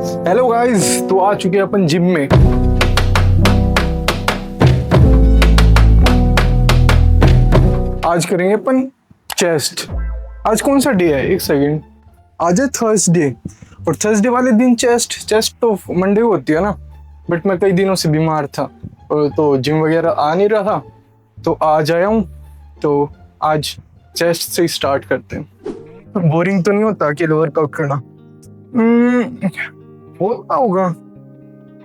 Hello guys, तो आ चुके हैं अपन जिम में। आज करेंगे अपन चेस्ट। आज कौन सा डे है? एक सेकंड, आज है थर्सडे। और थर्सडे वाले दिन चेस्ट तो मंडे को होती है ना। बट मैं कई दिनों से बीमार था तो जिम वगैरह आ नहीं रहा था, तो आज आया हूँ। तो आज चेस्ट से ही स्टार्ट करते हैं। बोरिंग तो नहीं होता अकेले वर्कआउट करना? होता होगा,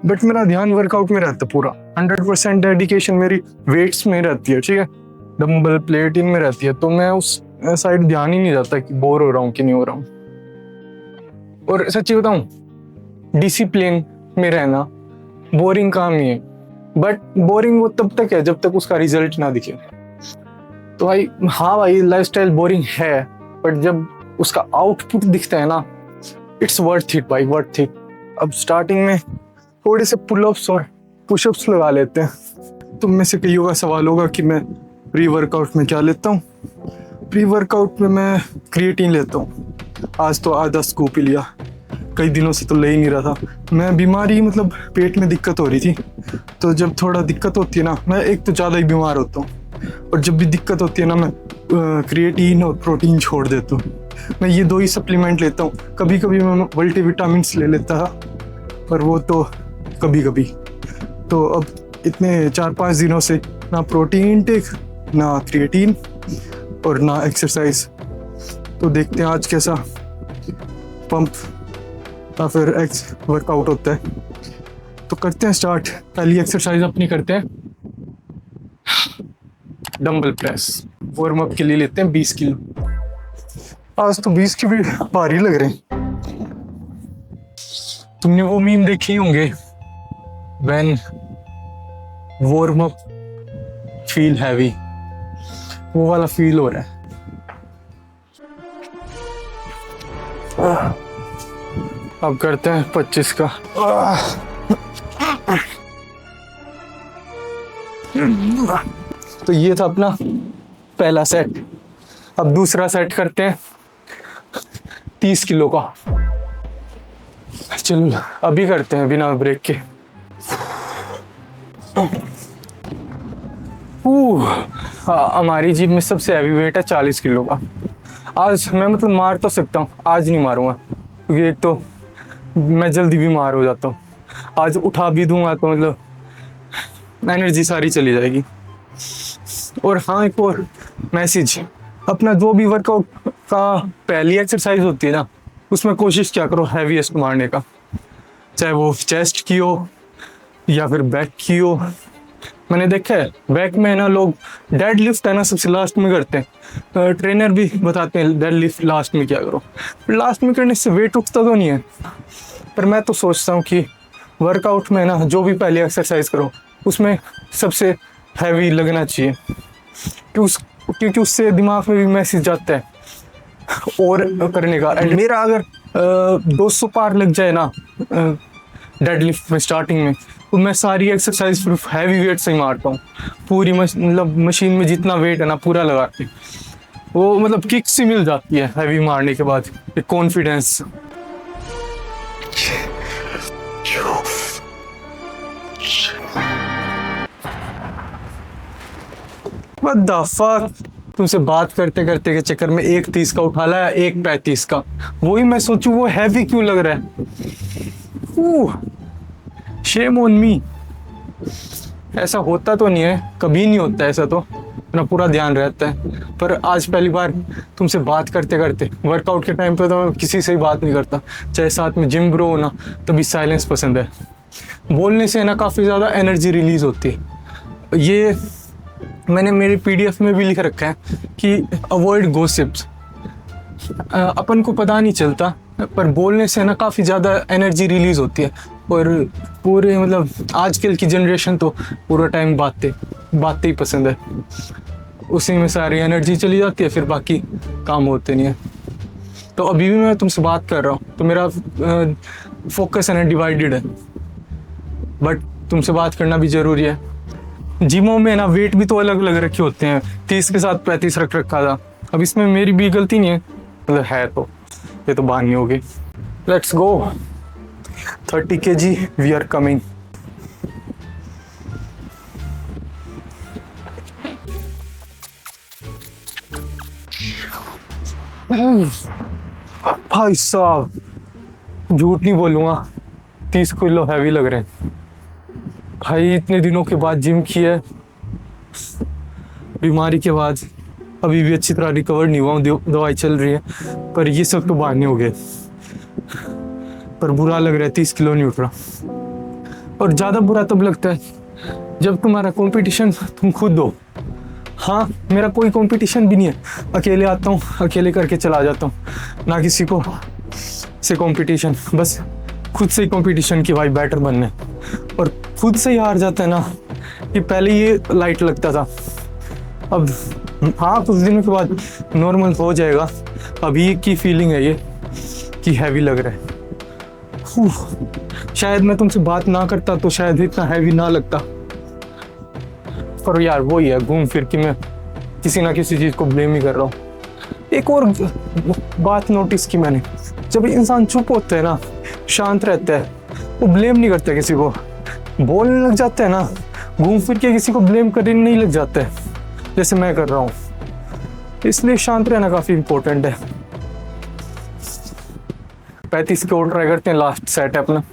बट मेरा ध्यान वर्कआउट में रहता पूरा। 100% डेडिकेशन मेरी वेट्स में रहती है, ठीक है, डंबल प्लेट इनमें रहती है। तो मैं उस साइड ध्यान ही नहीं जाता कि बोर हो रहा हूँ कि नहीं हो रहा हूँ। और सच्ची बताऊं, डिसिप्लिन में रहना बोरिंग काम नहीं है, बट बोरिंग वो तब तक है जब तक उसका रिजल्ट ना दिखे। तो भाई हाँ भाई, लाइफस्टाइल बोरिंग है, बट जब उसका आउटपुट दिखता है ना, इट्स वर्थ इट भाई, वर्थ इट। अब स्टार्टिंग में थोड़े से पुलअप्स और पुशअप्स लगा लेते हैं। तुम में से कईयों का सवाल होगा कि मैं प्री वर्कआउट में क्या लेता हूँ। प्री वर्कआउट में मैं क्रिएटिन लेता हूँ। आज तो आधा स्कूप ही लिया, कई दिनों से तो ले ही नहीं रहा था। मैं बीमारी मतलब पेट में दिक्कत हो रही थी, तो जब थोड़ा दिक्कत होती है ना, मैं एक तो ज़्यादा ही बीमार होता हूँ, और जब भी दिक्कत होती है ना, मैं क्रिएटिन और प्रोटीन छोड़ देता हूँ। मैं ये दो ही सप्लीमेंट लेता हूँ। कभी कभी मैं मल्टीविटामिन्स ले लेता था, पर वो तो कभी कभी। तो अब इतने 4-5 दिनों से ना प्रोटीन इनटेक, ना क्रिएटिन और ना एक्सरसाइज। तो देखते हैं आज कैसा पंप या फिर एक्स वर्कआउट होता है। तो करते हैं स्टार्ट। पहली एक्सरसाइज अपनी करते हैं डंबल प्रेस। वार्म अप के लिए लेते हैं 20 किलो। आज तो 20 की भी भारी लग रहे हैं। तुमने वो मीम देखी होंगे, when warm up feel heavy, वो वाला फील हो रहा है। अब करते हैं 25 का। तो ये था अपना पहला सेट। अब दूसरा सेट करते हैं 30 किलो का। चलो अभी करते हैं बिना ब्रेक के। हमारी जिम में सबसे हैवी वेट है 40 किलो का। आज मैं मतलब मार तो सकता हूँ, आज नहीं मारूंगा, क्योंकि एक तो मैं जल्दी बीमार हो जाता हूँ। आज उठा भी दूंगा तो मतलब एनर्जी सारी चली जाएगी। और हाँ, एक और मैसेज, अपना जो भी वर्कआउट का पहली एक्सरसाइज होती है ना, उसमें कोशिश क्या करो हैवीएस्ट मारने का, चाहे वो चेस्ट की हो या फिर बैक की हो। मैंने देखा है बैक में ना लोग डेड लिफ्ट है ना सबसे लास्ट में करते हैं। ट्रेनर भी बताते हैं डेड लिफ्ट लास्ट में क्या करो। लास्ट में करने से वेट उठता तो नहीं है, पर मैं तो सोचता हूँ कि वर्कआउट में ना जो भी पहले एक्सरसाइज करो उसमें सबसे हैवी लगना चाहिए, क्योंकि उससे दिमाग में भी मैसेज जाता है और करने का। एंड मेरा अगर 200 पार लग जाए ना डेड लिफ्ट में स्टार्टिंग में, तो मैं सारी एक्सरसाइज सिर्फ हैवी वेट से ही मारता हूँ। पूरी मतलब मशीन में जितना वेट है ना पूरा लगा के, वो मतलब किक सी मिल जाती है हैवी मारने के बाद, एक कॉन्फिडेंस। What the fuck? तुमसे बात करते करते के चक्कर में एक 30 का उठा लाया, एक 35 का। वही मैं सोचूं वो हैवी क्यों लग रहा है। Shame on me. ऐसा होता तो नहीं है, कभी नहीं होता ऐसा, तो मेरा पूरा ध्यान रहता है। पर आज पहली बार तुमसे बात करते करते, वर्कआउट के टाइम पे तो मैं किसी से ही बात नहीं करता, चाहे साथ में जिम ब्रो हो ना, तभी साइलेंस पसंद है। बोलने से ना काफ़ी ज़्यादा एनर्जी रिलीज होती है। ये मैंने मेरी पीडीएफ में भी लिख रखा है कि अवॉइड गॉसिप्स। अपन को पता नहीं चलता, पर बोलने से ना काफ़ी ज़्यादा एनर्जी रिलीज होती है। और पूरे मतलब आजकल की जनरेशन तो पूरा टाइम बातें ही पसंद है, उसी में सारी एनर्जी चली जाती है, फिर बाकी काम होते नहीं है। तो अभी भी मैं तुमसे बात कर रहा हूँ तो मेरा फोकस है ना डिवाइडेड है, बट तुमसे बात करना भी ज़रूरी है। जिमों में ना वेट भी तो अलग अलग रखे होते हैं, 30 के साथ 35 रख रखा था। अब इसमें मेरी भी गलती नहीं है, मतलब है तो ये तो बहाने हो गई। Let's go. 30 kg, we are coming. भाई साहब झूठ नहीं बोलूँगा, 30 किलो हैवी लग रहे हैं भाई। इतने दिनों के बाद जिम किया, बीमारी के बाद अभी भी अच्छी तरह रिकवर नहीं हुआ हूँ, दवाई चल रही है, पर ये सब तो बहाने हो गए। पर बुरा लग रहा है, 30 किलो नहीं उठ रहा। और ज़्यादा बुरा तब लगता है जब तुम्हारा कंपटीशन तुम खुद हो। हाँ, मेरा कोई कंपटीशन भी नहीं है, अकेले आता हूँ, अकेले करके चला जाता हूँ, ना किसी को से कंपटीशन, बस खुद से ही कंपटीशन की भाई बेटर बनने। और खुद से ही हार जाता है ना, कि पहले ये लाइट लगता था, अब हाँ कुछ दिनों के बाद नॉर्मल हो जाएगा। अभी की फीलिंग है ये कि हैवी लग रहा है। शायद मैं तुमसे बात ना करता तो शायद इतना हैवी ना लगता, पर यार वही है, घूम फिर के मैं किसी ना किसी चीज़ को ब्लेम ही कर रहा हूँ। एक और बात नोटिस की मैंने, जब इंसान चुप होता है ना, शांत रहता है, वो ब्लेम नहीं करता किसी को, बोलने लग जाता है ना, घूम फिर के किसी को ब्लेम करने नहीं लग जाता है, जैसे मैं कर रहा हूँ। इसलिए शांत रहना काफ़ी इम्पोर्टेंट है। 35 के और ट्राई करते हैं, लास्ट सेट है अपना,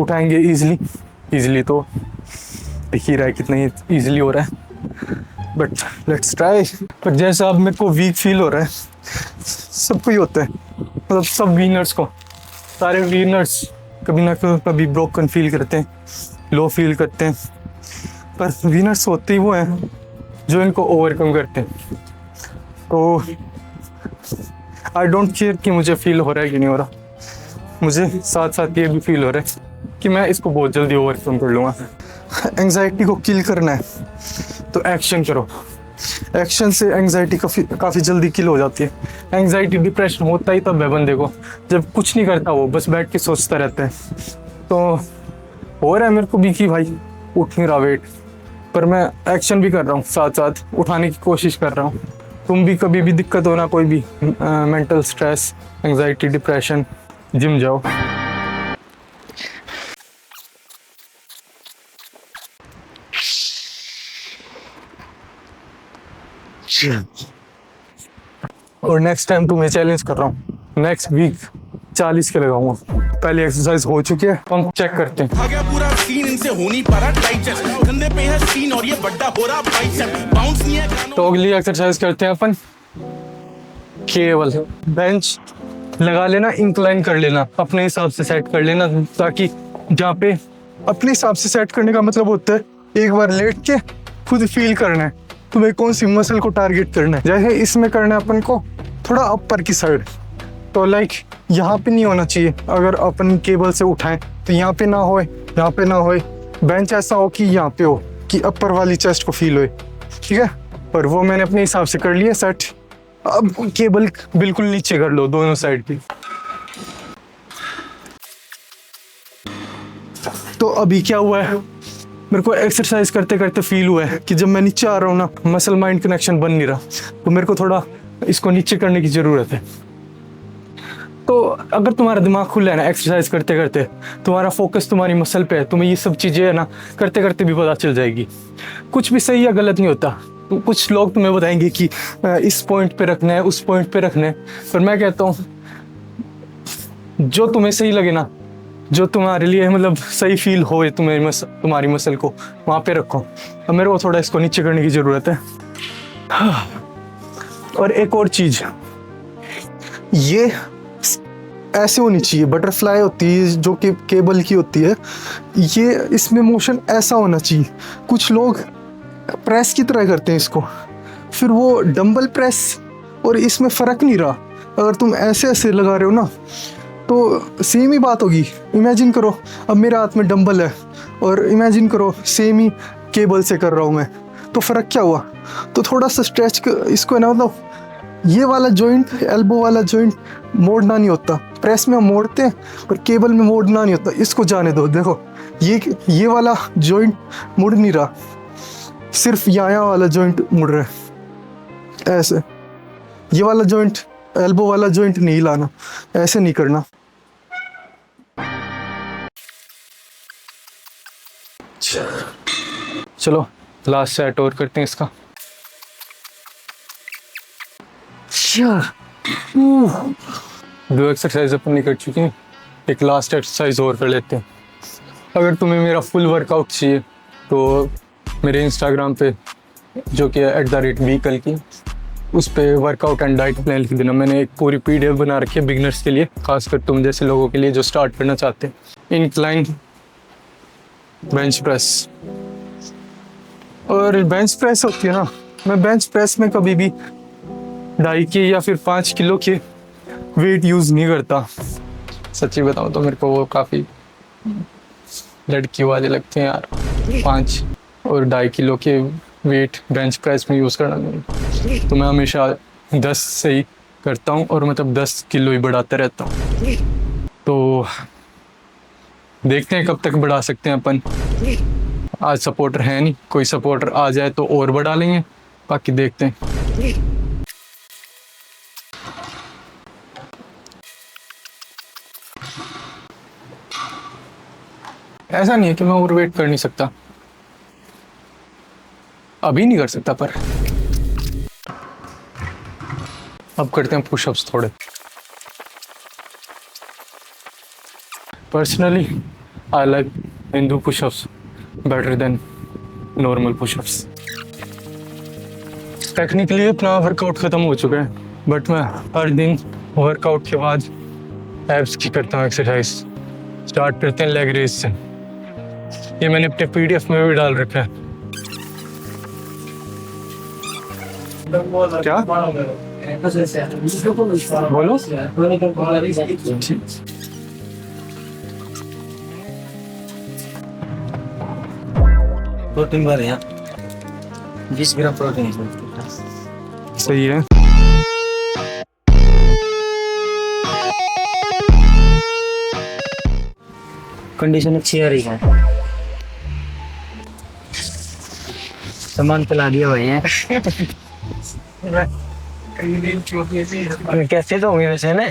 उठाएंगे इजीली तो दिख ही रहा है कितना इजीली हो रहा है, बट लेट्स ट्राई। पर जैसा अब मेरे को वीक फील हो रहा है, सबको ही होता है, मतलब सब विनर्स को, सारे विनर्स कभी ना कभी ब्रोकन फील करते हैं, लो फील करते हैं, पर विनर्स होते ही वो हैं जो इनको ओवरकम करते हैं। तो आई डोंट केयर कि मुझे फील हो रहा है कि नहीं हो रहा, मुझे साथ साथ ये भी फील हो रहा है कि मैं इसको बहुत जल्दी ओवरकम कर लूँगा। एंजाइटी को किल करना है तो एक्शन करो, एक्शन से एंजाइटी काफ़ी जल्दी किल हो जाती है। एंजाइटी डिप्रेशन होता ही तब है बंदे को जब कुछ नहीं करता, वो बस बैठ के सोचता रहता है। तो हो रहा है मेरे को भी कि भाई उठ नहीं रहा वेट, पर मैं एक्शन भी कर रहा हूँ, साथ साथ उठाने की कोशिश कर रहा हूँ। तुम भी कभी भी दिक्कत हो ना, कोई भी mental stress, anxiety, depression, gym जाओ। और नेक्स्ट टाइम तुम्हें चैलेंज कर रहा हूँ, नेक्स्ट वीक 40 के लगाऊंगा। पहले एक्सरसाइज हो चुकी है, हम चेक करते हैं। आगे पूरा सीन इनसे हो नहीं पा रहा, डाइजेस्ट कंधे पे है सीन और ये बड़ा हो रहा बाइसेप, बाउंस नहीं है। तो अगली एक्सरसाइज करते हैं अपन, केवल बेंच लगा लेना, इंक्लाइन कर लेना, अपने हिसाब से सेट कर लेना, ताकि जहाँ पे अपने हिसाब से सेट करने का मतलब होता है एक बार लेट के खुद फील करना है तुम्हें कौन सी मसल को टारगेट करना है। जैसे इसमें करना है अपन को थोड़ा अपर की साइड, तो लाइक यहाँ पे नहीं होना चाहिए। अगर अपन केबल से उठाएं तो यहाँ पे ना होए, यहाँ पे ना होए, बेंच ऐसा हो कि यहाँ पे हो, कि अपर वाली चेस्ट को फील होए, ठीक है। पर वो मैंने अपने हिसाब से कर लिया सेट। अब केबल बिल्कुल नीचे कर लो दोनों साइड की। तो अभी क्या हुआ है, मेरे को एक्सरसाइज करते करते फील हुआ है कि जब मैं नीचे आ रहा हूँ ना, मसल माइंड कनेक्शन बन नहीं रहा, तो मेरे को थोड़ा इसको नीचे करने की ज़रूरत है। तो अगर तुम्हारा दिमाग खुला है ना एक्सरसाइज करते करते, तुम्हारा फोकस तुम्हारी मसल पे है, तुम्हें ये सब चीज़ें है ना करते करते भी पता चल जाएगी। कुछ भी सही या गलत नहीं होता। तो कुछ लोग तुम्हें बताएंगे कि इस पॉइंट पे रखना है, उस पॉइंट पे रखना है, पर मैं कहता हूँ जो तुम्हें सही लगे ना, जो तुम्हारे लिए मतलब सही फील हो तुम्हारी मसल को, वहाँ पे रखो। अब मेरे को थोड़ा इसको नीचे करने की ज़रूरत है। और एक और चीज़, ये ऐसे होनी चाहिए, बटरफ्लाई होती है जो कि केबल की होती है, ये इसमें मोशन ऐसा होना चाहिए। कुछ लोग प्रेस की तरह करते हैं इसको, फिर वो डंबल प्रेस, और इसमें फ़र्क नहीं रहा। अगर तुम ऐसे ऐसे लगा रहे हो ना तो सेम ही बात होगी। इमेजिन करो अब मेरे हाथ में डंबल है और इमेजिन करो सेम ही केबल से कर रहा हूँ मैं, तो फ़र्क क्या हुआ। तो थोड़ा सा स्ट्रेच इसको है ना, मतलब ये वाला जॉइंट, एल्बो वाला जॉइंट मोड़ना नहीं होता। प्रेस में हम मोड़ते हैं पर केबल में मोड़ना नहीं होता। इसको जाने दो। देखो ये वाला जॉइंट मुड़ नहीं रहा, सिर्फ यहाँ वाला जॉइंट मुड़ रहा है ऐसे। ये वाला जॉइंट, एल्बो वाला जॉइंट नहीं हिलाना, ऐसे नहीं करना। चलो लास्ट सेट और करते हैं इसका। दो एक्सरसाइज अपन ने कर चुके हैं, एक लास्ट एक्सरसाइज और कर लेते हैं। अगर तुम्हें मेरा फुल वर्कआउट चाहिए तो मेरे इंस्टाग्राम पे, जो कि @VKal की, उस पे वर्कआउट एंड डाइट प्लान लिख देना। मैंने एक पूरी PDF बना रखी है बिगनर्स के लिए, खासकर तुम जैसे लोगों के लिए जो स्टार्ट करना चाहते हैं। इंक्लाइन बेंच प्रेस, और बेंच प्रेस होती है ना, मैं बेंच प्रेस में कभी भी 2.5 के या फिर 5 किलो के वेट यूज़ नहीं करता। सच्ची बताऊँ तो मेरे को वो काफ़ी लड़की वाले लगते हैं यार, 5 और 2.5 किलो के वेट बेंच प्रेस में यूज़ करना नहीं। तो मैं हमेशा 10 से ही करता हूँ, और मतलब 10 किलो ही बढ़ाता रहता हूँ। तो देखते हैं कब तक बढ़ा सकते हैं अपन। आज सपोर्टर है नहीं, कोई सपोर्टर आ जाए तो और बढ़ा लेंगे, बाकी देखते हैं। ऐसा नहीं है कि मैं ओवर वेट कर नहीं सकता, अभी नहीं कर सकता, पर अब करते हैं पुशअप्स थोड़े। Personally I like Hindu pushups better than normal pushups. Technically अपना वर्कआउट ख़त्म हो चुका है, बट मैं हर दिन वर्कआउट के बाद एब्स की करता हूँ एक्सरसाइज। स्टार्ट करते हैं लेग रेस से। ये मैंने अपने PDF में भी डाल रखा है। क्या बोलो? प्रोटीन बार है 20 ग्राम प्रोटीन है। सही है। कंडीशन अच्छी आ रही है, सामान चला दिया भाई है। कैसे तो होंगे वैसे ना।